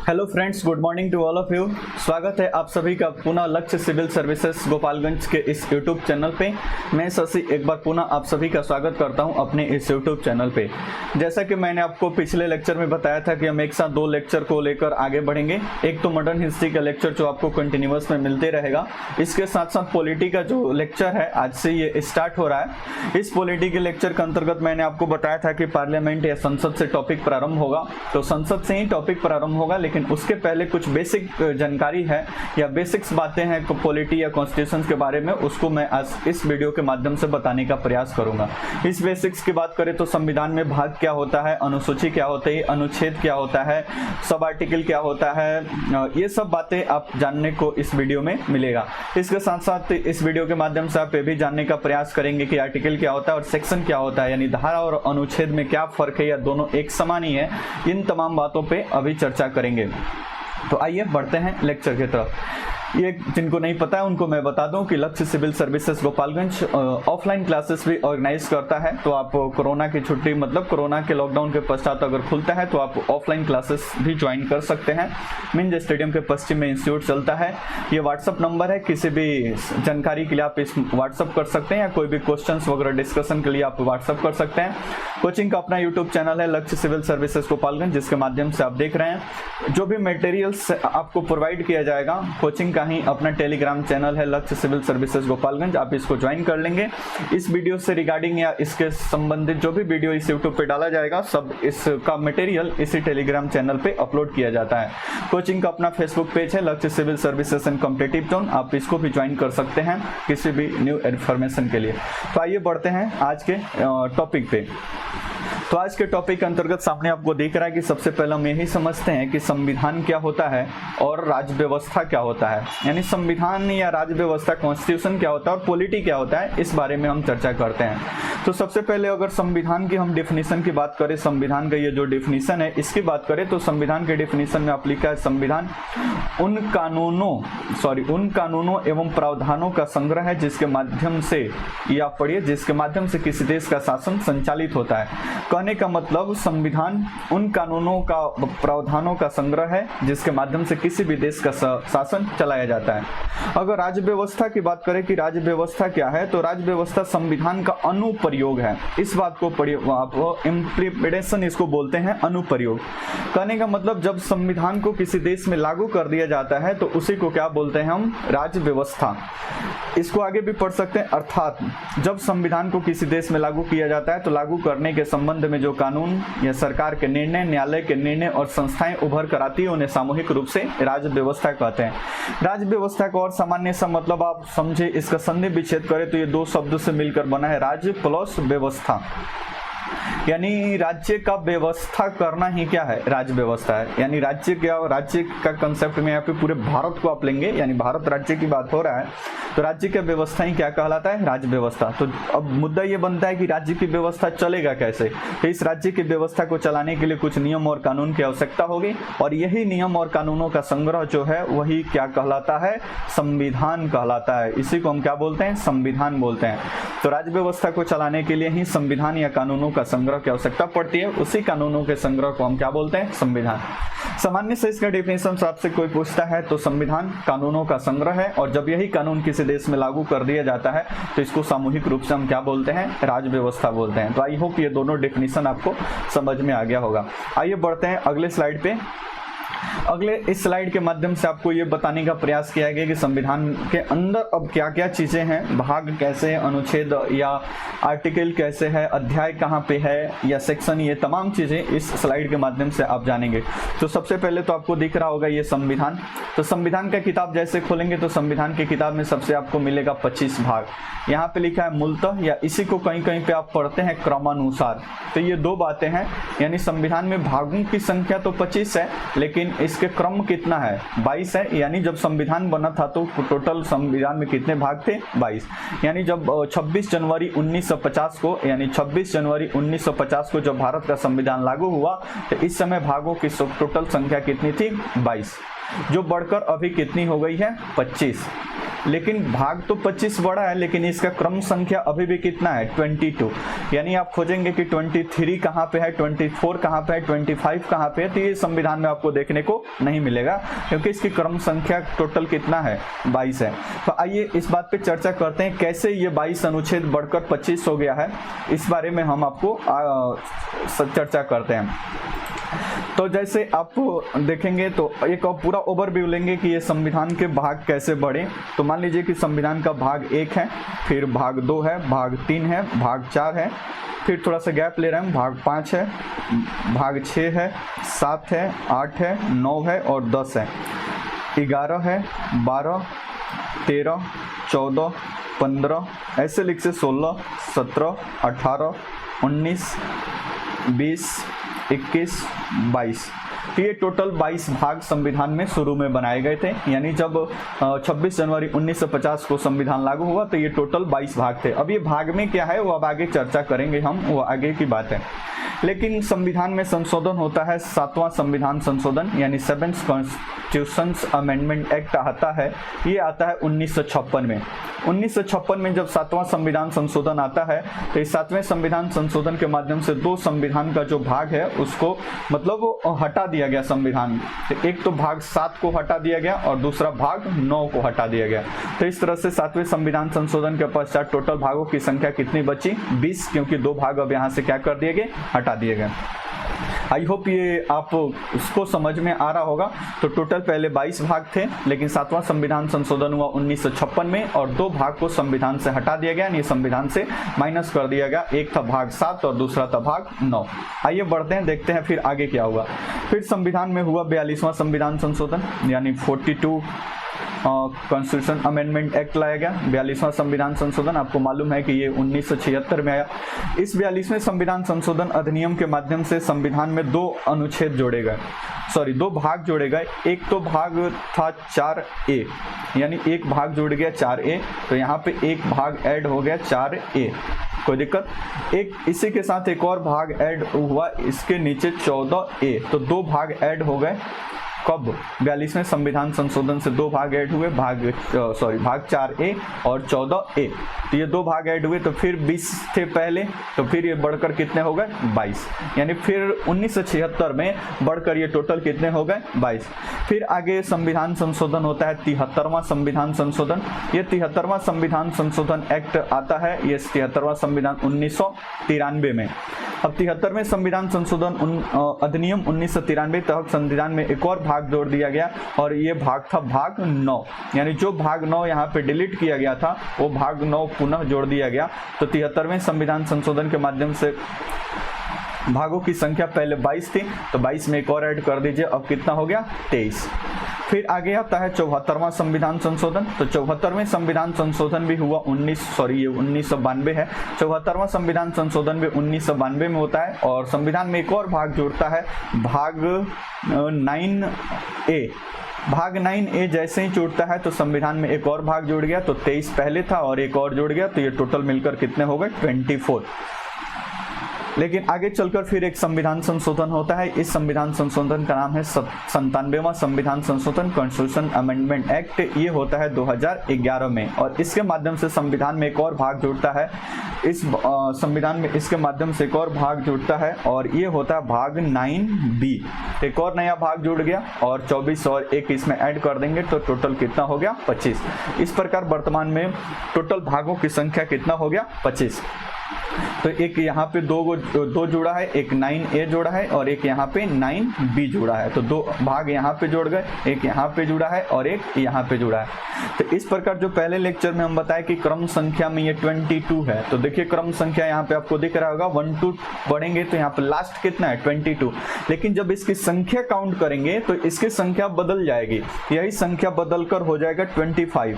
Hello friends, good morning to all of you. स्वागत है आप सभी का पुनः लक्ष्य सिविल सर्विसेज गोपालगंज के इस यूट्यूब चैनल पे। मैं शशि एक बार पुनः आप सभी का स्वागत करता हूं अपने इस यूट्यूब चैनल पे। जैसा कि मैंने आपको पिछले लेक्चर में बताया था कि हम एक साथ दो लेक्चर को लेकर आगे बढ़ेंगे। एक तो मॉडर्न हिस्ट्री का लेक्चर जो आपको कंटिन्यूअस में मिलते रहेगा, इसके साथ साथ पॉलिटी का जो लेक्चर है आज से ये स्टार्ट हो रहा है। इस पॉलिटी के लेक्चर के अंतर्गत मैंने आपको बताया था कि पार्लियामेंट या संसद से टॉपिक प्रारंभ होगा, तो संसद से ही टॉपिक प्रारंभ होगा, लेकिन उसके पहले कुछ बेसिक जानकारी है या बेसिक्स बातें हैं पॉलिटी या कॉन्स्टिट्यूशन के बारे में, उसको मैं आज इस वीडियो के माध्यम से बताने का प्रयास करूंगा। इस बेसिक्स की बात करें तो संविधान में भाग क्या होता है, अनुसूची क्या होती है, अनुच्छेद क्या होता है, सब आर्टिकल क्या होता है, ये सब बातें आप जानने को इस वीडियो में मिलेगा। इसके साथ साथ इस वीडियो के माध्यम से आप ये भी जानने का प्रयास करेंगे कि आर्टिकल क्या होता है और सेक्शन क्या होता है, यानी धारा और अनुच्छेद में क्या फर्क है या दोनों एक समान ही है। इन तमाम बातों पे अभी चर्चा करेंगे। तो आइए बढ़ते हैं लेक्चर की तरफ। ये जिनको नहीं पता है उनको मैं बता दूं कि Lakshya civil services Gopalganj offline classes भी ऑर्गेनाइज करता है। तो आप कोरोना की छुट्टी मतलब कोरोना के लॉकडाउन के पश्चात अगर खुलता है तो आप ऑफलाइन क्लासेस भी ज्वाइन कर सकते हैं। मिंज स्टेडियम के पश्चिम में इंस्टीट्यूट चलता है। ये व्हाट्सअप नंबर है, किसी भी जानकारी के लिए आप इस व्हाट्सअप कर सकते हैं या कोई भी क्वेश्चन वगैरह डिस्कशन के लिए आप व्हाट्सअप कर सकते हैं। कोचिंग का अपना यूट्यूब चैनल है लक्ष्य सिविल सर्विसेज गोपालगंज, जिसके माध्यम से आप देख रहे हैं। जो भी मटेरियल्स आपको प्रोवाइड किया जाएगा, कोचिंग का ही अपना टेलीग्राम चैनल है लक्ष्य सिविल सर्विसेज गोपालगंज, आप इसको ज्वाइन कर लेंगे। इस वीडियो से रिगार्डिंग या इसके संबंधित जो भी वीडियो इस यूट्यूब पे डाला जाएगा, सब इसका मटेरियल इसी टेलीग्राम चैनल पे अपलोड किया जाता है। कोचिंग का अपना फेसबुक पेज है Lakshya civil services and competitive zone, आप इसको भी ज्वाइन कर सकते हैं किसी भी न्यू इन्फॉर्मेशन के लिए। तो आइए बढ़ते हैं आज के टॉपिक पे। तो आज के टॉपिक के अंतर्गत सामने आपको दिख रहा है कि सबसे पहले हम यही समझते हैं कि संविधान क्या होता है और राज्य व्यवस्था क्या होता है, यानी संविधान या राज्य व्यवस्था कॉन्स्टिट्यूशन क्या होता है और पॉलिटी क्या होता है, इस बारे में हम चर्चा करते हैं। तो सबसे पहले अगर संविधान की हम डेफिनेशन की बात करें, संविधान का ये जो डेफिनेशन है इसकी बात करें तो संविधान के डेफिनेशन में आप लिखा है संविधान उन कानूनों एवं प्रावधानों का संग्रह है जिसके माध्यम से, या पढ़िए, जिसके माध्यम से किसी देश का शासन संचालित होता है। कहने का मतलब संविधान उन कानूनों का प्रावधानों का संग्रह है जिसके माध्यम से किसी भी देश का शासन चलाया जाता है। अगर राज्य व्यवस्था की बात करें कि राज्य व्यवस्था क्या है, तो राज्य व्यवस्था संविधान का अनुप्रयोग है। इस बात को पढ़िए, आप इंप्लीमेंटेशन इसको बोलते हैं अनुप्रयोग। कहने का मतलब जब संविधान को किसी देश में लागू कर दिया जाता है तो उसी को क्या बोलते हैं हम, राज्य व्यवस्था। इसको आगे भी पढ़ सकते हैं, अर्थात जब संविधान को किसी देश में लागू किया जाता है तो लागू करने के संबंध में जो कानून या सरकार के निर्णय, न्यायालय के निर्णय और संस्थाएं उभर कर आती है उन्हें सामूहिक रूप से राज्य व्यवस्था कहते हैं। राज्य व्यवस्था का और सामान्य सा मतलब आप समझे, इसका संधि विच्छेद करें तो ये दो शब्दों से मिलकर बना है राज्य प्लस व्यवस्था, यानी राज्य का व्यवस्था करना ही क्या है, राज्य व्यवस्था है। यानी राज्य का कंसेप्ट में यहाँ पे पूरे भारत को आप लेंगे, यानी भारत राज्य की बात हो रहा है तो राज्य का व्यवस्था ही क्या कहलाता है, राज्य व्यवस्था। तो अब मुद्दा ये बनता है कि राज्य की व्यवस्था चलेगा कैसे, तो इस राज्य की व्यवस्था को चलाने के लिए कुछ नियम और कानून की आवश्यकता होगी और यही नियम और कानूनों का संग्रह जो है वही क्या कहलाता है, संविधान कहलाता है। इसी को हम क्या बोलते हैं, संविधान बोलते हैं। तो राज्य व्यवस्था को चलाने के लिए ही संविधान या कानूनों का संग्रह की आवश्यकता पड़ती है, उसी कानूनों के संग्रह को हम क्या बोलते हैं, संविधान। सामान्य से इसका डेफिनेशन आपसे कोई पूछता है तो संविधान कानूनों का संग्रह है और जब यही कानून किसी देश में लागू कर दिया जाता है तो इसको सामूहिक रूप से हम क्या बोलते हैं, राज्य व्यवस्था बोलते हैं। तो आई होप ये दोनों डेफिनेशन आपको समझ में आ गया होगा। आइए बढ़ते हैं अगले स्लाइड पे। अगले इस स्लाइड के माध्यम से आपको ये बताने का प्रयास किया गया कि संविधान के अंदर अब क्या क्या चीजें हैं, भाग कैसे है, अनुच्छेद या आर्टिकल कैसे है, अध्याय कहाँ पे है या सेक्शन, ये तमाम चीजें इस स्लाइड के माध्यम से आप जानेंगे। तो सबसे पहले तो आपको दिख रहा होगा ये संविधान। तो संविधान का किताब जैसे खोलेंगे तो संविधान की किताब में सबसे आपको मिलेगा 25 भाग। यहाँ पे लिखा है मूलतः, या इसी को कहीं कहीं पे आप पढ़ते हैं क्रमानुसार। तो ये दो बातें हैं, यानी संविधान में भागों की संख्या तो 25 है लेकिन इसके क्रम कितना है, 22 है। यानी जब संविधान बना था तो टोटल संविधान में कितने भाग थे, 22। यानी जब 26 जनवरी 1950 को, यानी 26 जनवरी 1950 को जब भारत का संविधान लागू हुआ तो इस समय भागों की टोटल संख्या कितनी थी, 22, जो बढ़कर अभी कितनी हो गई है, 25। लेकिन भाग तो 25 बड़ा है, लेकिन इसका क्रम संख्या अभी भी कितना है 22। यानी आप खोजेंगे कि 23 कहाँ पे है, 24 कहाँ पे है, 25 कहाँ पे है, तो ये संविधान में आपको देखने को नहीं मिलेगा, क्योंकि इसकी क्रम संख्या टोटल कितना है 22 है। तो आइए इस बात पे चर्चा करते हैं कैसे ये 22 अनुच्छेद बढ़कर 25 हो गया है, इस बारे में हम आपको चर्चा करते हैं। तो जैसे आप देखेंगे तो एक पूरा ओवरव्यू लेंगे कि ये संविधान के भाग कैसे बढ़े। तो मान लीजिए कि संविधान का भाग 1 है, फिर भाग 2 है, भाग 3 है, भाग 4 है, फिर थोड़ा सा गैप ले रहे हैं, भाग 5 है, भाग 6 है, 7 है, 8 है, 9 है और 10 है, 11 है, 12, 13, 14, 15, ऐसे लिख से 16, 17, 18, 19, 20, 21, 22। तो ये टोटल 22 भाग संविधान में शुरू में बनाए गए थे। यानी जब 26 जनवरी 1950 को संविधान लागू हुआ तो ये टोटल 22 भाग थे। अब ये भाग में क्या है वो अब आगे चर्चा करेंगे हम, वो आगे की बात है। लेकिन संविधान में संशोधन होता है 7वां संविधान संशोधन, यानी 7th कॉन्स्टिट्यूशन अमेंडमेंट एक्ट आता है। ये आता है 1956 में। 1956 में जब 7वां संविधान संशोधन आता है तो इस 7वें संविधान संशोधन के माध्यम से 2 संविधान का जो भाग है उसको मतलब हटा दिया गया संविधान। तो एक तो भाग 7 को हटा दिया गया और दूसरा भाग 9 को हटा दिया गया। तो इस तरह से 7वें संविधान संशोधन के पश्चात टोटल भागों की संख्या कितनी बची 20, क्योंकि 2 भाग अब यहाँ से क्या कर दिए गए, हटा दिए गए। आई होप ये आप उसको समझ में आ रहा होगा। तो टोटल पहले 22 भाग थे, लेकिन 7वां संविधान संशोधन हुआ 1956 में और 2 भाग को संविधान से हटा दिया गया, यानी संविधान से माइनस कर दिया गया। एक था भाग 7 और दूसरा था भाग 9। आइए बढ़ते हैं, देखते हैं फिर आगे क्या हुआ। फिर संविधान में हुआ 42वां संविधान संशोधन, यानी 42 कॉन्स्टिट्यूशन अमेंडमेंट एक्ट लाया गया। 42वां संविधान संशोधन आपको मालूम है कि ये 1976 में आया। इस 42वें संविधान संशोधन अधिनियम के माध्यम से संविधान में 2 अनुच्छेद जोड़े गए, 2 भाग जोड़े गए। एक तो भाग था 4A, यानी एक भाग जुड़ गया 4A, तो यहाँ पे एक भाग ऐड हो गया 4A, कोई दिक्कत। एक इसी के साथ एक और भाग ऐड हुआ, इसके नीचे 14A, तो 2 भाग ऐड हो गए। कब? 42वें संविधान संशोधन से 2 भाग ऐड हुए, भाग 4A और 14A, तो ये 2 भाग ऐड हुए। तो फिर 20 थे पहले, तो फिर ये बढ़कर कितने हो गए 22, यानी फिर 1976 में बढ़कर ये टोटल कितने हो गए 22। फिर आगे संविधान संशोधन होता है 73वां संविधान संशोधन। ये 73वां संविधान संशोधन एक्ट आता है, ये 73वां संविधान 1993 में। अब 73वें संविधान संशोधन अधिनियम 1993 तहत संविधान में एक और भाग जोड़ दिया गया और ये भाग था भाग 9, यानी जो भाग 9 यहाँ पे डिलीट किया गया था वो भाग 9 पुनः जोड़ दिया गया। तो 73वें संविधान संशोधन के माध्यम से भागों की संख्या पहले 22 थी, तो 22 में एक और ऐड कर दीजिए, अब कितना हो गया 23। फिर आगे आता है 74वां संविधान संशोधन। तो 74वें संविधान संशोधन भी हुआ 1992 है। 74वां संविधान संशोधन भी 1992 में होता है और संविधान में एक और भाग जुड़ता है, भाग 9A। भाग 9A जैसे ही जुड़ता है तो संविधान में एक और भाग जुड़ गया, तो 23 पहले था और एक और जुड़ गया, तो ये टोटल मिलकर कितने हो गए 24। लेकिन आगे चलकर फिर एक संविधान संशोधन होता है। इस संविधान संशोधन का नाम है 97वां संविधान संशोधन कॉन्स्टिट्यूशन अमेंडमेंट एक्ट। ये होता है 2011 में और इसके माध्यम से संविधान में एक और भाग जुड़ता है। इस संविधान में इसके माध्यम से एक और भाग जुड़ता है और ये होता है भाग 9B। एक और नया भाग जुड़ गया और 24 और 1 इसमें ऐड कर देंगे तो टोटल कितना हो गया 25। इस प्रकार वर्तमान में टोटल भागों की संख्या कितना हो गया 25। तो एक यहाँ पे दो जुड़ा है, एक 9A जोड़ा है और एक यहाँ पे 9B जोड़ा है, तो 2 भाग यहाँ पे जोड़ गए, एक यहाँ पे जुड़ा है और एक यहाँ पे जुड़ा है। तो इस प्रकार जो पहले लेक्चर में हम बताए कि क्रम संख्या में ये 22 है, तो देखिए क्रम संख्या यहाँ पे आपको दिख रहा होगा 1 2 बढ़ेंगे तो यहाँ पे लास्ट कितना है 22। लेकिन जब इसकी संख्या काउंट करेंगे तो इसकी संख्या बदल जाएगी, यही संख्या बदल कर हो जाएगा 25।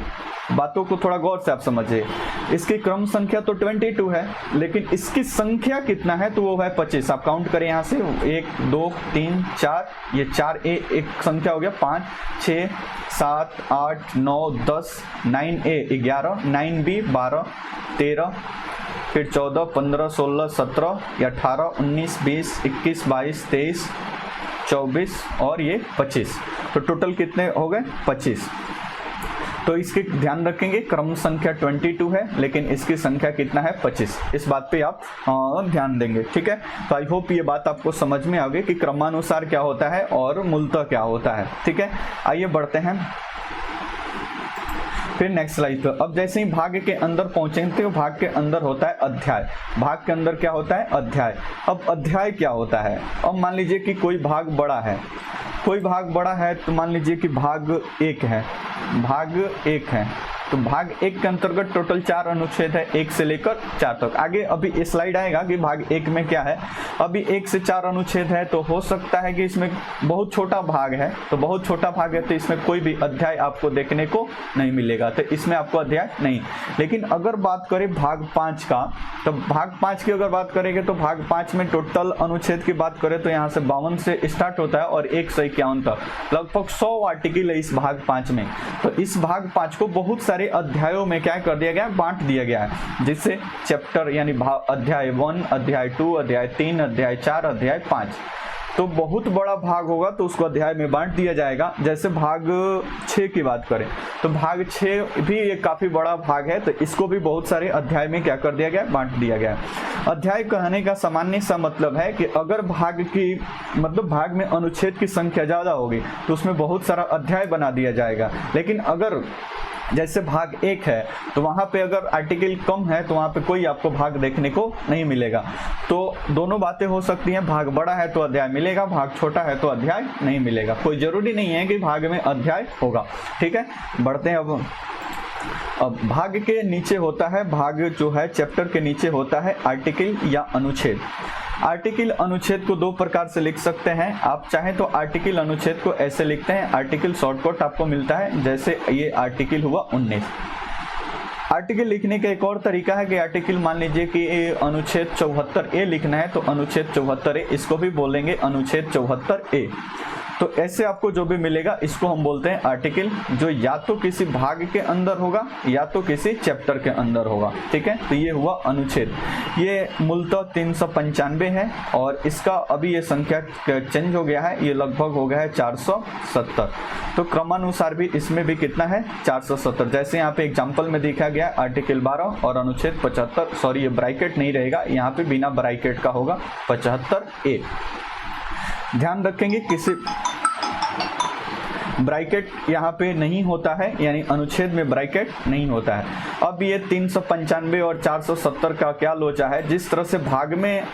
बातों को थोड़ा गौर से आप समझिए, इसकी क्रम संख्या तो 22 है लेकिन इसकी संख्या कितना है तो वो है 25। आप काउंट करें यहाँ से 1 2 3 4, ये 4A एक संख्या हो गया, 5 6 7 8 9 10, 9A 11, 9B 12 13, फिर 14 15 16 17 18 19 20 21 22 23 24 और ये 25। तो टोटल कितने हो गए 25। तो इसके ध्यान रखेंगे क्रम संख्या 22 है, लेकिन इसकी संख्या कितना है 25। इस बात पे आप ध्यान देंगे, ठीक है। तो आई होप ये बात आपको समझ में आ गई कि क्रमानुसार क्या होता है और मूलतः क्या होता है, ठीक है। आइए बढ़ते हैं फिर नेक्स्ट स्लाइड पर। अब जैसे ही भाग के अंदर पहुंचेंगे तो भाग के अंदर होता है अध्याय। भाग के अंदर क्या होता है? अध्याय। अब अध्याय क्या होता है? अब मान लीजिए कि कोई भाग बड़ा है, कोई भाग बड़ा है, तो मान लीजिए कि भाग 1 है, भाग 1 है, तो भाग 1 के अंतर्गत टोटल 4 अनुच्छेद है, 1 से लेकर 4 तक। आगे अभी इस स्लाइड आएगा कि भाग 1 में क्या है। अभी 1 से 4 अनुच्छेद है, तो हो सकता है कि इसमें बहुत छोटा भाग है, तो बहुत छोटा भाग है तो इसमें कोई भी अध्याय आपको देखने को नहीं मिलेगा, तो इसमें आपको अध्याय नहीं। लेकिन अगर बात करें भाग 5 का, तो भाग 5 की अगर बात करेंगे तो भाग 5 में टोटल अनुच्छेद की बात करें तो यहाँ से 52 से स्टार्ट होता है और 1 से 51 तक, लगभग 100 आर्टिकल है इस भाग 5 में। तो इस भाग 5 को बहुत सारे अध्यायों में क्या कर दिया गया? बांट दिया गया है, जिससे चैप्टर यानी अध्याय 1, अध्याय 2, अध्याय 3, अध्याय 4, अध्याय 5। तो बहुत बड़ा भाग होगा तो उसको अध्याय में बांट दिया जाएगा। जैसे भाग 6 की बात करें तो भाग 6 भी एक काफी बड़ा भाग है, तो इसको भी बहुत सारे अध्याय में क्या कर दिया गया? बांट दिया गया। अध्याय कहने का सामान्य सा मतलब है कि अगर भाग की मतलब भाग में अनुच्छेद की संख्या ज्यादा होगी तो उसमें बहुत सारा अध्याय बना दिया जाएगा। लेकिन अगर जैसे भाग 1 है तो वहां पे अगर आर्टिकल कम है तो वहां पे कोई आपको भाग देखने को नहीं मिलेगा। तो दोनों बातें हो सकती हैं, भाग बड़ा है तो अध्याय मिलेगा, भाग छोटा है तो अध्याय नहीं मिलेगा। कोई जरूरी नहीं है कि भाग में अध्याय होगा, ठीक है। बढ़ते हैं अब भाग के नीचे होता है, भाग जो है चैप्टर के नीचे होता है आर्टिकल या अनुच्छेद। आर्टिकल अनुच्छेद को 2 प्रकार से लिख सकते हैं। आप चाहें तो आर्टिकल अनुच्छेद को ऐसे लिखते हैं, आर्टिकल शॉर्टकट आपको मिलता है, जैसे ये आर्टिकल हुआ 19। आर्टिकल लिखने का एक और तरीका है कि आर्टिकल मान लीजिए कि अनुच्छेद 74A लिखना है तो अनुच्छेद 74A, इसको भी बोलेंगे अनुच्छेद 74A। तो ऐसे आपको जो भी मिलेगा इसको हम बोलते हैं आर्टिकल, जो या तो किसी भाग के अंदर होगा या तो किसी चैप्टर के अंदर होगा, ठीक है। तो ये हुआ अनुच्छेद। ये मूलतः 395 है और इसका अभी ये संख्या चेंज हो गया है, ये लगभग हो गया है 470। तो क्रमानुसार भी इसमें भी कितना है? 470। जैसे यहाँ पे एग्जाम्पल में देखा गया आर्टिकल 12 और अनुच्छेद 75, सॉरी ये ब्रैकेट नहीं रहेगा, यहाँ पे बिना ब्रैकेट का होगा 75A। ध्यान रखेंगे किसी ब्रैकेट यहाँ पे नहीं होता है, यानी अनुच्छेद में ब्रैकेट नहीं होता है। अब ये 395 और 470 का क्या लोचा है? जिस तरह से भाग में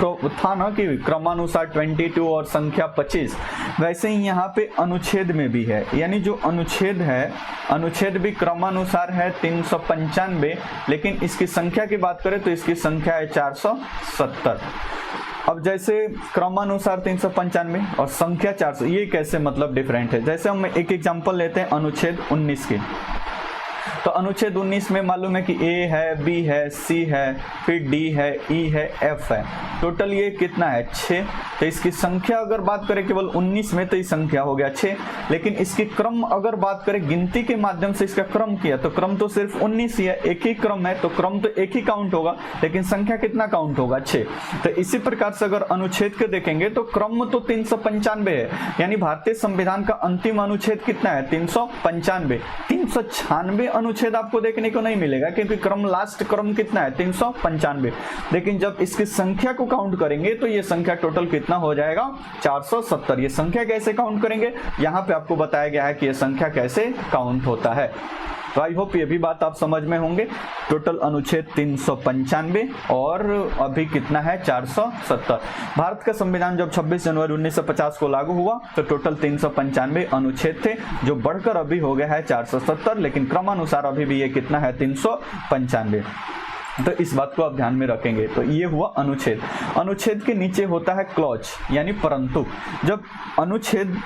तो था ना कि क्रमानुसार 22 और संख्या 25, वैसे ही यहाँ पे अनुच्छेद में भी है। यानी जो अनुच्छेद है, अनुच्छेद भी क्रमानुसार है 395, लेकिन इसकी संख्या की बात करें तो इसकी संख्या है 470। अब जैसे क्रमानुसार 395 और संख्या 400, ये कैसे मतलब डिफरेंट है? जैसे हम एक एग्जांपल लेते हैं अनुच्छेद 19 की। तो अनुच्छेद 19 में मालूम है कि A है, B है, C है, फिर D है, E है, F है। टोटल ये कितना है? 6। तो इसकी संख्या अगर बात करें केवल 19 में तो ये संख्या हो गया 6, लेकिन इसकी क्रम अगर बात करें गिनती के माध्यम से इसका क्रम किया तो क्रम तो सिर्फ 19 ही है, एक ही क्रम है, तो क्रम तो एक ही काउंट होगा, लेकिन संख्या कितना काउंट होगा? 6। तो इसी प्रकार से अगर अनुच्छेद के देखेंगे तो क्रम तो 395 है, यानी भारतीय संविधान का अंतिम अनुच्छेद कितना है? 395। 396 अनुच्छेद आपको देखने को नहीं मिलेगा क्योंकि क्रम लास्ट क्रम कितना है? 395। लेकिन जब इसकी संख्या को काउंट करेंगे तो ये संख्या टोटल कितना हो जाएगा? 470। ये संख्या कैसे काउंट करेंगे? यहाँ पे आपको बताया गया है कि ये संख्या कैसे काउंट होता है। तो आई होप ये भी बात आप समझ में होंगे। टोटल अनुच्छेद 395 और अभी कितना है? 470। भारत का संविधान जब 26 जनवरी 1950 को लागू हुआ तो टोटल 395 अनुच्छेद थे, जो बढ़कर अभी हो गया है 470, लेकिन क्रमानुसार अभी भी ये कितना है? 395। तो इस बात को आप ध्यान में रखेंगे। तो ये हुआ अनुच्छेद। अनुच्छेद के नीचे होता है क्लॉज, यानी परंतु। जब अनुच्छेद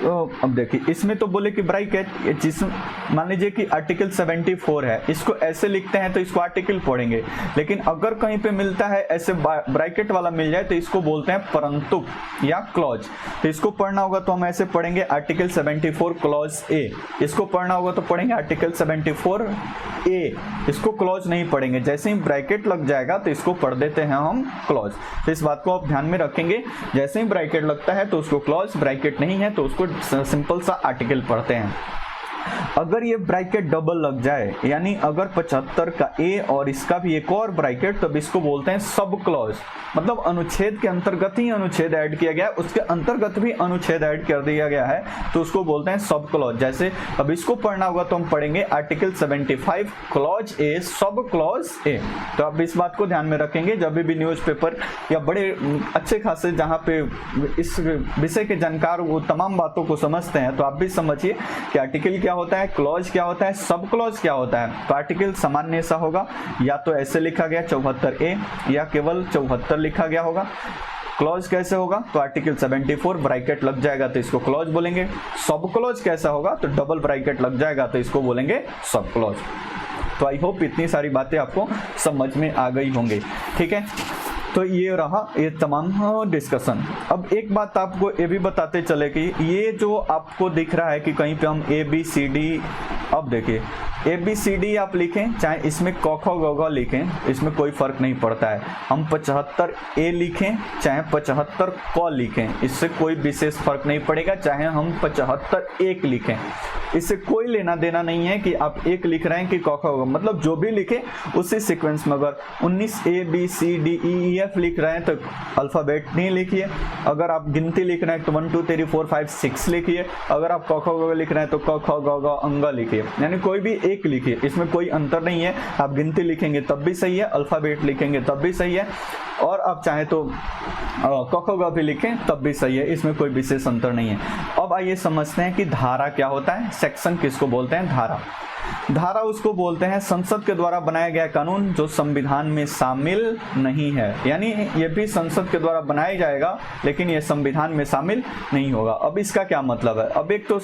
अब देखिए इसमें तो बोले कि ब्रैकेट, जिस मान लीजिए कि आर्टिकल 74 है, इसको ऐसे लिखते हैं तो इसको आर्टिकल पढ़ेंगे, लेकिन अगर कहीं पे मिलता है ऐसे ब्रैकेट वाला मिल जाए तो इसको बोलते हैं परंतु या क्लॉज। तो इसको पढ़ना होगा तो हम ऐसे पढ़ेंगे आर्टिकल 74 क्लॉज ए। इसको पढ़ना होगा तो पढ़ेंगे आर्टिकल 74 ए, इसको क्लॉज नहीं पढ़ेंगे। जैसे ही ब्रैकेट लग जाएगा तो इसको पढ़ देते हैं हम क्लॉज। तो इस बात को आप ध्यान में रखेंगे, जैसे ही ब्रैकेट लगता है तो उसको क्लॉज, ब्रैकेट नहीं है तो उसको सिंपल सा आर्टिकल पढ़ते हैं। अगर ये ब्रैकेट डबल लग जाए, यानी अगर 75 का ए और इसका भी एक और ब्रैकेट, तब इसको बोलते हैं सब क्लॉज। मतलब अनुच्छेद के अंतर्गत ही अनुच्छेद ऐड किया गया है, उसके अंतर्गत भी अनुच्छेद ऐड कर दिया गया है, तो उसको बोलते हैं सब क्लॉज। जैसे अब इसको पढ़ना होगा तो हम पढ़ेंगे article 75 clause A sub clause A. तो आप इस बात को ध्यान में रखेंगे जब भी न्यूज़पेपर या बड़े अच्छे खासे जहाँ पे इस विषय के जानकार वो तमाम बातों को समझते हैं, तो आप भी समझिए कि आर्टिकल क्या होता है, क्लॉज क्या होता है, सब क्लॉज क्या होता है। तो आर्टिकल सामान्य सा होगा, या तो ऐसे लिखा गया 74A या केवल 74 लिखा गया होगा। क्लॉज कैसे होगा, तो आर्टिकल 74 ब्रैकेट लग जाएगा तो इसको क्लॉज बोलेंगे। सब क्लॉज कैसा होगा, तो डबल ब्रैकेट लग जाएगा तो इसको बोलेंगे सब क्लॉज। तो आई होप इतनी सारी बातें आपको समझ में आ गई होंगी, ठीक है। तो ये रहा ये तमाम डिस्कशन। अब एक बात आपको ये भी बताते चले कि ये जो आपको दिख रहा है कि कहीं पे हम ABCD, अब देखिए ABCD आप लिखें चाहे इसमें क ख ग घ लिखें, इसमें कोई फर्क नहीं पड़ता है। हम 75A लिखें चाहे 75 क लिखें, इससे कोई विशेष फर्क नहीं पड़ेगा। चाहे हम 75 1 लिखें, इससे कोई लेना देना नहीं है कि आप एक लिख रहे हैं कि क ख ग, मतलब जो भी लिखे उसी सीक्वेंस में। अगर 19ABCDEF लिख रहे हैं तो अल्फाबेट नहीं लिखिए। अगर आप गिनती लिख रहे हैं तो 1 2 3 4 5 6 लिखिए। अगर आप क ख ग लिख रहे हैं तो क ख ग घ अंग लिखिए, यानी कोई भी एक लिखिए, इसमें कोई अंतर नहीं है। आप गिनती लिखेंगे तब भी सही है, अल्फाबेट लिखेंगे तब भी सही है, और आप चाहे तो क ख ग भी लिखें तब भी सही है, इसमें कोई विशेष अंतर नहीं है। अब आइए समझते हैं कि धारा क्या होता है। सेक्शन किसको बोलते हैं, धारा। धारा उसको बोलते हैं संसद के द्वारा बनाया गया कानून जो संविधान में शामिल नहीं है, यानी ये भी संसद के द्वारा बनाया जाएगा लेकिन ये संविधान में शामिल नहीं होगा। अब इसका क्या मतलब है, अब एक तो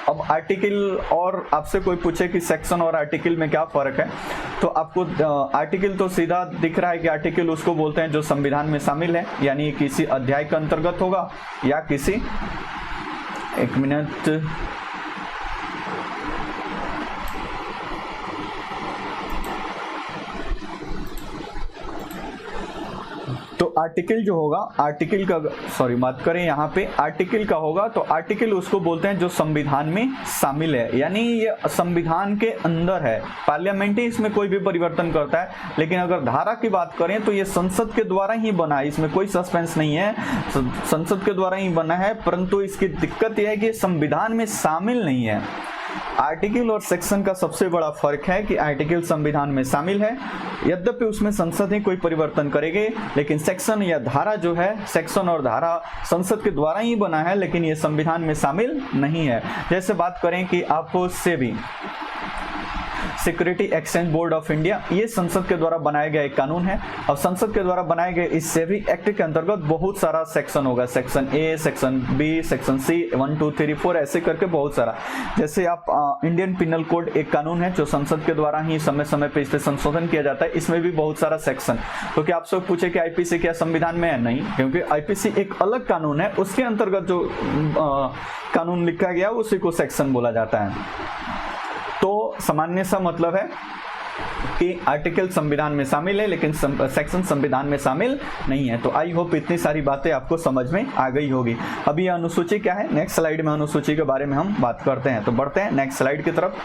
अब आर्टिकल, और आपसे कोई पूछे कि सेक्शन और आर्टिकल में क्या फर्क है, तो आपको आर्टिकल तो सीधा दिख रहा है कि आर्टिकल उसको बोलते हैं जो संविधान में शामिल है, यानी किसी अध्याय के अंतर्गत होगा या किसी, एक मिनट, तो आर्टिकल जो होगा, आर्टिकल का सॉरी बात करें यहाँ पे आर्टिकल का होगा, तो आर्टिकल उसको बोलते हैं जो संविधान में शामिल है, यानी ये संविधान के अंदर है। पार्लियामेंट ही इसमें कोई भी परिवर्तन करता है, लेकिन अगर धारा की बात करें तो ये संसद के द्वारा ही बना है, इसमें कोई सस्पेंस नहीं है, संसद के द्वारा ही बना है। परंतु इसकी दिक्कत यह है कि संविधान में शामिल नहीं है। आर्टिकल और सेक्शन का सबसे बड़ा फर्क है कि आर्टिकल संविधान में शामिल है, यद्यपि उसमें संसद ही कोई परिवर्तन करेगी, लेकिन सेक्शन या धारा जो है, सेक्शन और धारा संसद के द्वारा ही बना है लेकिन ये संविधान में शामिल नहीं है। जैसे बात करें कि आप SEBI, security exchange board of India, ये संसद के द्वारा बनाया गया एक कानून है। अब संसद के द्वारा बनाए गए इस सेबी एक्ट के अंतर्गत बहुत सारा सेक्शन होगा, section A, section B, section C, 1 2 3 4 ऐसे करके बहुत सारा। जैसे आप इंडियन पिनल कोड एक कानून है जो संसद के द्वारा ही समय समय पे इस पे संशोधन किया जाता है, इसमें भी बहुत सारा सेक्शन। तो क्या आप सब पूछे कि आईपीसी क्या संविधान में है? नहीं, क्योंकि आईपीसी एक अलग कानून है, उसके अंतर्गत जो कानून लिखा गया उसी को सेक्शन बोला जाता है। तो सामान्य सा मतलब है कि आर्टिकल संविधान में शामिल है लेकिन सेक्शन संविधान में शामिल नहीं है। तो आई होप इतनी सारी बातें आपको समझ में आ गई होगी। अभी अनुसूची क्या है, नेक्स्ट स्लाइड में अनुसूची के बारे में हम बात करते हैं। तो बढ़ते हैं नेक्स्ट स्लाइड की तरफ।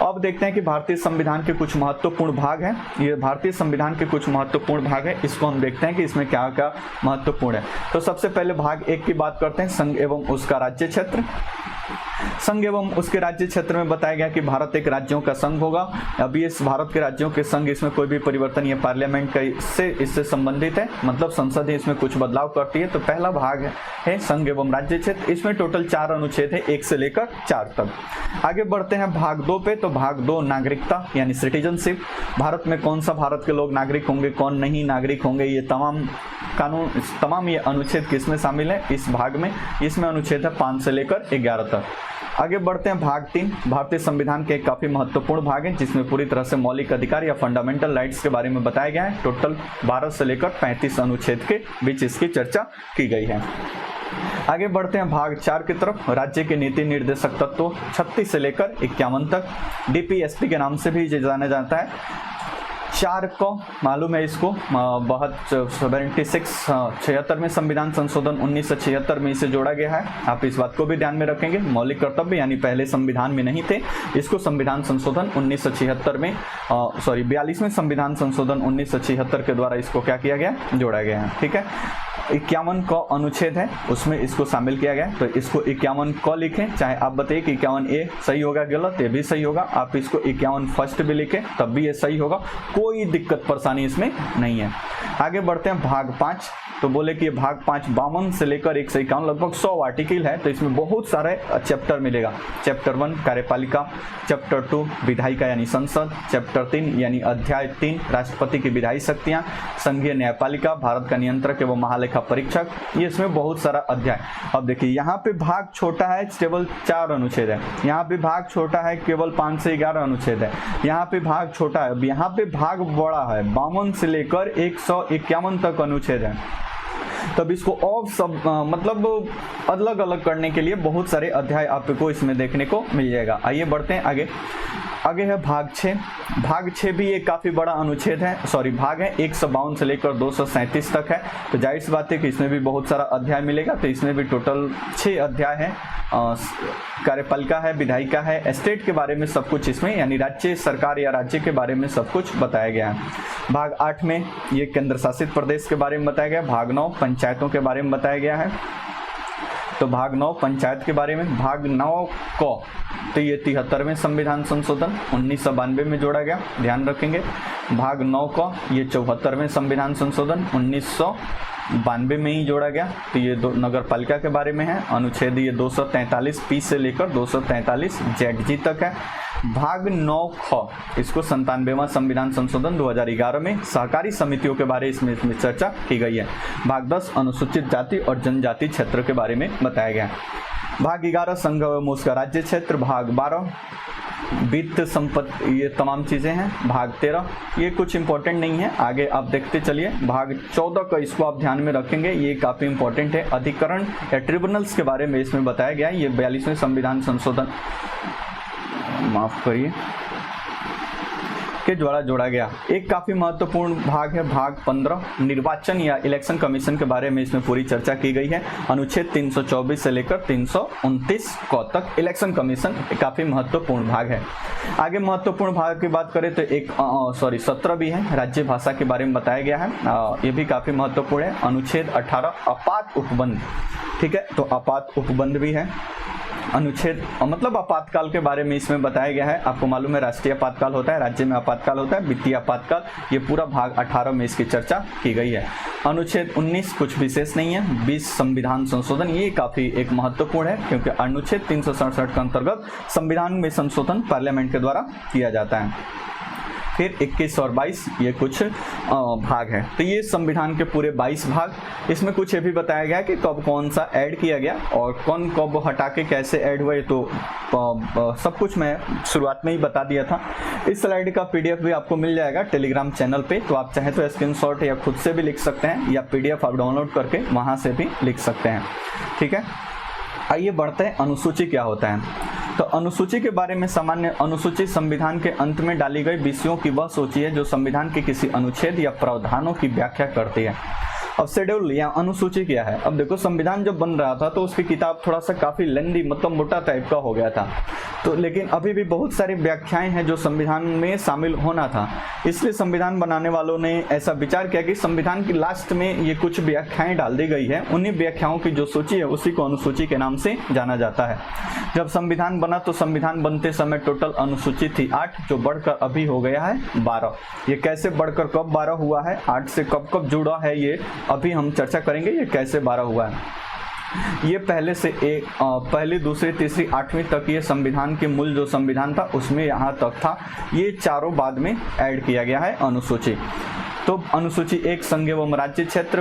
अब देखते हैं कि भारतीय संविधान के कुछ महत्वपूर्ण भाग हैं। ये भारतीय संविधान के कुछ महत्वपूर्ण भाग है, इसको हम देखते हैं कि इसमें क्या क्या महत्वपूर्ण है। तो सबसे पहले भाग 1 की बात करते हैं, संघ एवं उसका राज्य क्षेत्र। संघ एवं उसके राज्य क्षेत्र में बताया गया कि भारत एक राज्यों का संघ होगा। अभी इस भारत के राज्यों के संघ, इसमें कोई भी परिवर्तन ये पार्लियामेंट का इससे संबंधित है, मतलब संसद ही इसमें कुछ बदलाव करती है। तो पहला भाग है संघ एवं राज्य क्षेत्र, इसमें टोटल 4 अनुच्छेद है 1 से लेकर 4 तक। आगे बढ़ते हैं भाग 2 पे। तो भाग 2 नागरिकता यानी सिटीजनशिप। भारत में कौन सा भारत के लोग नागरिक होंगे, कौन नहीं नागरिक होंगे, ये तमाम कानून, तमाम ये अनुच्छेद किसमें शामिल है इस भाग में। इसमें अनुच्छेद है 5 से लेकर 11 तक। आगे बढ़ते हैं भाग 3। भारतीय संविधान के काफी महत्वपूर्ण भाग है जिसमें पूरी तरह से मौलिक अधिकार या फंडामेंटल राइट्स के बारे में बताया गया है। टोटल 12 से लेकर 35 अनुच्छेद के बीच इसकी चर्चा की गई है। आगे बढ़ते हैं भाग 4 की तरफ। राज्य के नीति निर्देशक तत्व 36 से लेकर 51 तक, डीपीएसपी के नाम से भी जाना जाता है। 4 को मालूम है इसको, 76वें संविधान संशोधन 1976 में इसे जोड़ा गया है। आप इस बात को भी ध्यान में रखेंगे, मौलिक कर्तव्य यानी पहले संविधान में नहीं थे, इसको संविधान संशोधन 1976 में 42वें संविधान संशोधन 1976 के द्वारा इसको क्या किया गया, जोड़ा गया है। ठीक है, 51 का अनुच्छेद है उसमें इसको शामिल किया गया, तो इसको 51 क लिखें, चाहे आप बताइए कि 51A सही होगा गलत, ये भी सही होगा, आप इसको 51 फर्स्ट भी लिखें तब भी ये सही होगा, कोई दिक्कत परेशानी इसमें नहीं है। आगे बढ़ते हैं भाग 5, तो बोले कि ये भाग 5 52 से लेकर 151 लगभग 100 आर्टिकल है, तो इसमें बहुत सारे चैप्टर मिलेगा। चैप्टर 1 कार्यपालिका, चैप्टर 2 विधायिका यानी संसद, चैप्टर 3 यानी अध्याय 3 राष्ट्रपति की विधायी शक्तियां, संघीय न्यायपालिका, भारत का नियंत्रक एवं महालेखा परीक्षक, ये इसमें बहुत सारा अध्याय। अब देखिए यहाँ पे भाग छोटा है, केवल 4 अनुच्छेद है, यहाँ पे भाग छोटा है, केवल 5 से 11 अनुच्छेद है, यहाँ पे भाग छोटा है, अब यहाँ पे भाग बड़ा है, 52 से लेकर 151 तक अनुच्छेद है, तब इसको और सब मतलब अलग अलग करने के लिए बहुत सारे अध्याय आपको इसमें देखने को मिल जाएगा। आइए बढ़ते हैं आगे। आगे है भाग 6। भाग 6 भी एक काफ़ी बड़ा अनुच्छेद है, भाग है, 152 से लेकर 237 तक है, तो जाहिर सी बात है कि इसमें भी बहुत सारा अध्याय मिलेगा, तो इसमें भी टोटल 6 अध्याय है। कार्यपालिका है, विधायिका है, स्टेट के बारे में सब कुछ इसमें यानी राज्य सरकार या राज्य के बारे में सब कुछ बताया गया है। भाग 8 में ये केंद्र शासित प्रदेश के बारे में बताया गया। भाग 9 पंचायतों के बारे में बताया गया है, तो भाग 9 पंचायत के बारे में। भाग 9 को तो ये 73वें संविधान संशोधन 1992 में जोड़ा गया, ध्यान रखेंगे। भाग 9 को ये 74वें संविधान संशोधन 1992 में ही जोड़ा गया, तो ये नगर पालिका के बारे में है। अनुच्छेद ये 243 पी से लेकर 243 ZG तक है। भाग 9 ख इसको 97वां संविधान संशोधन 2011 में सहकारी समितियों के बारे इसमें चर्चा की गई है। भाग 10 अनुसूचित जाति और जनजाति क्षेत्र के बारे में बताया गया। भाग 11 संघ एवं उसका राज्य क्षेत्र। भाग 12 वित्त संपत्ति, ये तमाम चीजें हैं। भाग 13 ये कुछ इंपॉर्टेंट नहीं है, आगे आप देखते चलिए। भाग 14 का इसको आप ध्यान में रखेंगे, ये काफी इंपॉर्टेंट है। अधिकरण या ट्रिब्यूनल्स के बारे में इसमें बताया गया है, ये 42वें संविधान संशोधन माफ करिए के द्वारा जोड़ा गया। एक काफी महत्वपूर्ण भाग है भाग 15 निर्वाचन या इलेक्शन कमीशन के बारे में इसमें पूरी चर्चा की गई है। अनुच्छेद 324 से लेकर 329 को तक इलेक्शन कमीशन काफी महत्वपूर्ण भाग है। आगे महत्वपूर्ण भाग की बात करें तो 17 भी है, राज्य भाषा के बारे में बताया गया है, ये भी काफी महत्वपूर्ण है। अनुच्छेद 18 आपात उपबंध, ठीक है, तो आपात उपबंध भी है। अनुच्छेद मतलब आपातकाल के बारे में इसमें बताया गया है। आपको मालूम है राष्ट्रीय आपातकाल होता है, राज्य में आपातकाल होता है, वित्तीय आपातकाल, ये पूरा भाग 18 में इसकी चर्चा की गई है। अनुच्छेद 19 कुछ विशेष नहीं है। 20 संविधान संशोधन, ये काफी एक महत्वपूर्ण है क्योंकि अनुच्छेद 367 के अंतर्गत संविधान में संशोधन पार्लियामेंट के द्वारा किया जाता है। फिर 21 और 22 ये कुछ भाग है, तो ये संविधान के पूरे 22 भाग। इसमें कुछ ये भी बताया गया कि कब कौन सा ऐड किया गया और कौन कब हटा के कैसे ऐड हुए, तो सब कुछ मैं शुरुआत में ही बता दिया था। इस स्लाइड का PDF भी आपको मिल जाएगा टेलीग्राम चैनल पे, तो आप चाहे तो स्क्रीनशॉट या खुद से भी लिख सकते हैं या PDF आप डाउनलोड करके वहां से भी लिख सकते हैं, ठीक है। आइए बढ़ते हैं अनुसूची क्या होता है। तो अनुसूची के बारे में सामान्य अनुसूची संविधान के अंत में डाली गई विषयों की वह सूची है जो संविधान के किसी अनुच्छेद या प्रावधानों की व्याख्या करती है। अब शेड्यूल या अनुसूची क्या है। अब देखो संविधान जब बन रहा था तो उसकी किताब थोड़ा सा काफी लेंदी मतलब मोटा टाइप का हो गया था, तो लेकिन अभी भी बहुत सारी व्याख्याएं हैं जो संविधान में शामिल होना था, इसलिए संविधान बनाने वालों ने ऐसा विचार किया कि संविधान की लास्ट में ये कुछ व्याख्याएं डाल दी गई है, उन्हीं व्याख्याओं की जो सूची है उसी को अनुसूची के नाम से जाना जाता है। जब संविधान बना तो संविधान बनते समय टोटल अनुसूची थी 8, जो बढ़कर अभी हो गया है 12। ये कैसे बढ़कर कब 12 हुआ है, 8 से कब कब जुड़ा है, ये अभी हम चर्चा करेंगे ये कैसे 12 हुआ है। ये पहले से पहली, दूसरी, तीसरी, 8वीं तक ये संविधान के मूल जो संविधान था उसमें यहाँ तक था, ये चारों बाद में ऐड किया गया है अनुसूची। तो अनुसूची 1 संघ एवं राज्य क्षेत्र,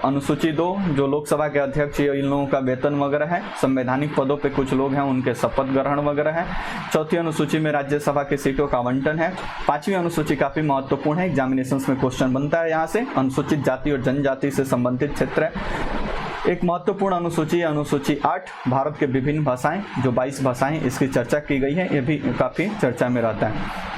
अनुसूची 2 जो लोकसभा के अध्यक्ष इन लोगों का वेतन वगैरह है, संवैधानिक पदों पे कुछ लोग हैं उनके शपथ ग्रहण वगैरह है। 4थी अनुसूची में राज्यसभा के सीटों का आवंटन है। 5वीं अनुसूची काफी महत्वपूर्ण है, एग्जामिनेशन में क्वेश्चन बनता है यहाँ से, अनुसूचित जाति और जनजाति से संबंधित क्षेत्र है। एक महत्वपूर्ण अनुसूची है अनुसूची 8, भारत के विभिन्न भाषाएं, जो 22 भाषाएं इसकी चर्चा की गई है, ये भी काफी चर्चा में रहता है।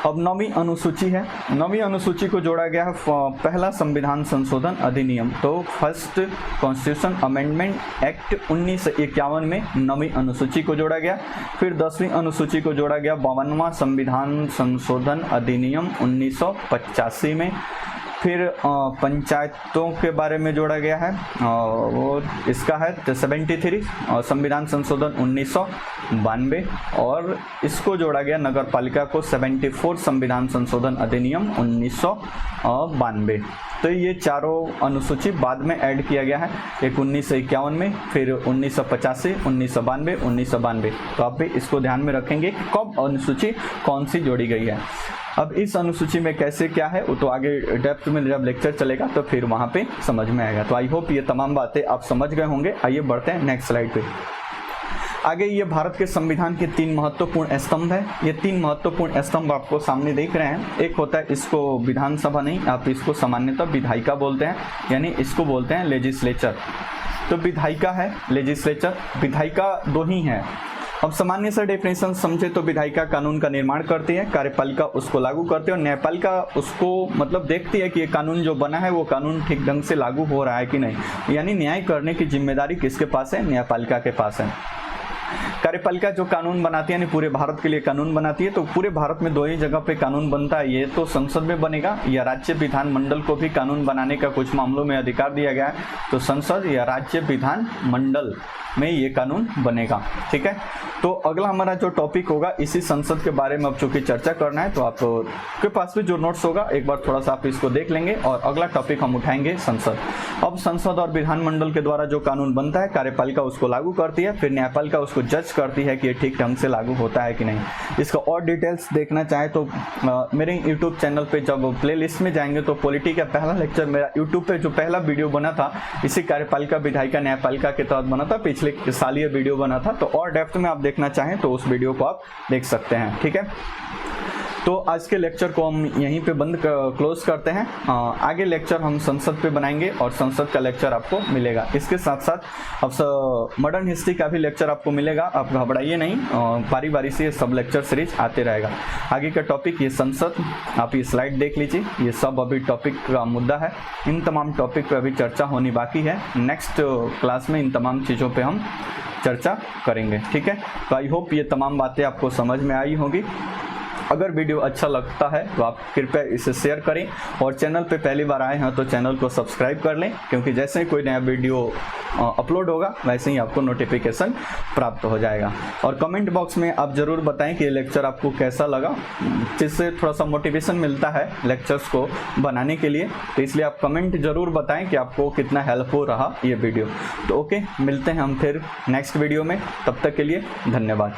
अब 9वीं अनुसूची है। 9वीं अनुसूची को जोड़ा गया है पहला संविधान संशोधन अधिनियम, तो फर्स्ट कॉन्स्टिट्यूशन अमेंडमेंट एक्ट 1951 में 9वीं अनुसूची को जोड़ा गया। फिर 10वीं अनुसूची को जोड़ा गया 52वां संविधान संशोधन अधिनियम 1985 में। फिर पंचायतों के बारे में जोड़ा गया है और इसका है 73 संविधान संशोधन 1992, और इसको जोड़ा गया नगर पालिका को 74 संविधान संशोधन अधिनियम 1992। तो ये चारों अनुसूची बाद में ऐड किया गया है, एक 1951 में, फिर 1985, 1992, 1992। तो आप भी इसको ध्यान में रखेंगे कब अनुसूची कौन सी जोड़ी गई है। अब इस अनुसूची में कैसे क्या है वो तो आगे डेप्थ में जब लेक्चर चलेगा तो फिर वहाँ पे समझ में आएगा। तो आई होप ये तमाम बातें आप समझ गए होंगे। आइए बढ़ते हैं नेक्स्ट स्लाइड पे। आगे ये भारत के संविधान के 3 महत्वपूर्ण स्तंभ है। ये 3 महत्वपूर्ण स्तंभ आपको सामने देख रहे हैं। एक होता है, इसको विधानसभा नहीं, आप इसको सामान्यतः विधायिका बोलते हैं, यानी इसको बोलते हैं लेजिस्लेचर। तो विधायिका है, लेजिस्लेचर। विधायिका 2 ही है। अब सामान्य सा डेफिनेशन समझे तो विधायिका कानून का निर्माण करती है, कार्यपालिका उसको लागू करती है और न्यायपालिका उसको मतलब देखती है कि ये कानून जो बना है वो कानून ठीक ढंग से लागू हो रहा है कि नहीं। यानी न्याय करने की जिम्मेदारी किसके पास है? न्यायपालिका के पास है। कार्यपालिका जो कानून बनाती है, यानी पूरे भारत के लिए कानून बनाती है। तो पूरे भारत में 2 ही जगह पे कानून बनता है, ये तो संसद में बनेगा या राज्य विधान मंडल को भी कानून बनाने का कुछ मामलों में अधिकार दिया गया है। तो संसद या राज्य विधान मंडल में ये कानून बनेगा। ठीक है, तो अगला हमारा जो टॉपिक होगा इसी संसद के बारे में अब चूंकि चर्चा करना है, तो आपके पास भी जो नोट्स होगा एक बार थोड़ा सा आप इसको देख लेंगे और अगला टॉपिक हम उठाएंगे संसद। अब संसद और विधानमंडल के द्वारा जो कानून बनता है, कार्यपालिका उसको लागू करती है, फिर न्यायपालिका उसको जज करती है कि ये ठीक ढंग से लागू होता है कि नहीं। इसका और डिटेल्स देखना चाहे तो मेरे यूट्यूब चैनल पे जब प्लेलिस्ट में जाएंगे तो पॉलिटी का पहला लेक्चर मेरा यूट्यूब पे जो पहला वीडियो बना था इसी कार्यपालिका विधायिका न्यायपालिका के तहत बना था, पिछले साल ये वीडियो बना था। तो और डेप्थ में आप देखना चाहें तो उस वीडियो को आप देख सकते हैं। ठीक है, तो आज के लेक्चर को हम यहीं पे क्लोज करते हैं। आगे लेक्चर हम संसद पे बनाएंगे और संसद का लेक्चर आपको मिलेगा। इसके साथ साथ अब मॉडर्न हिस्ट्री का भी लेक्चर आपको मिलेगा, आप घबराइए नहीं, बारी बारी से ये सब लेक्चर सीरीज आते रहेगा। आगे का टॉपिक ये संसद, आप ये स्लाइड देख लीजिए, ये सब अभी टॉपिक का मुद्दा है। इन तमाम टॉपिक पे अभी चर्चा होनी बाकी है। नेक्स्ट क्लास में इन तमाम चीज़ों पे हम चर्चा करेंगे। ठीक है, तो आई होप ये तमाम बातें आपको समझ में आई होंगी। अगर वीडियो अच्छा लगता है तो आप कृपया इसे शेयर करें और चैनल पे पहली बार आए हैं तो चैनल को सब्सक्राइब कर लें, क्योंकि जैसे ही कोई नया वीडियो अपलोड होगा वैसे ही आपको नोटिफिकेशन प्राप्त हो जाएगा। और कमेंट बॉक्स में आप ज़रूर बताएं कि ये लेक्चर आपको कैसा लगा, जिससे थोड़ा सा मोटिवेशन मिलता है लेक्चर्स को बनाने के लिए। तो इसलिए आप कमेंट ज़रूर बताएं कि आपको कितना हेल्पफुल रहा ये वीडियो। तो ओके, मिलते हैं हम फिर नेक्स्ट वीडियो में, तब तक के लिए धन्यवाद।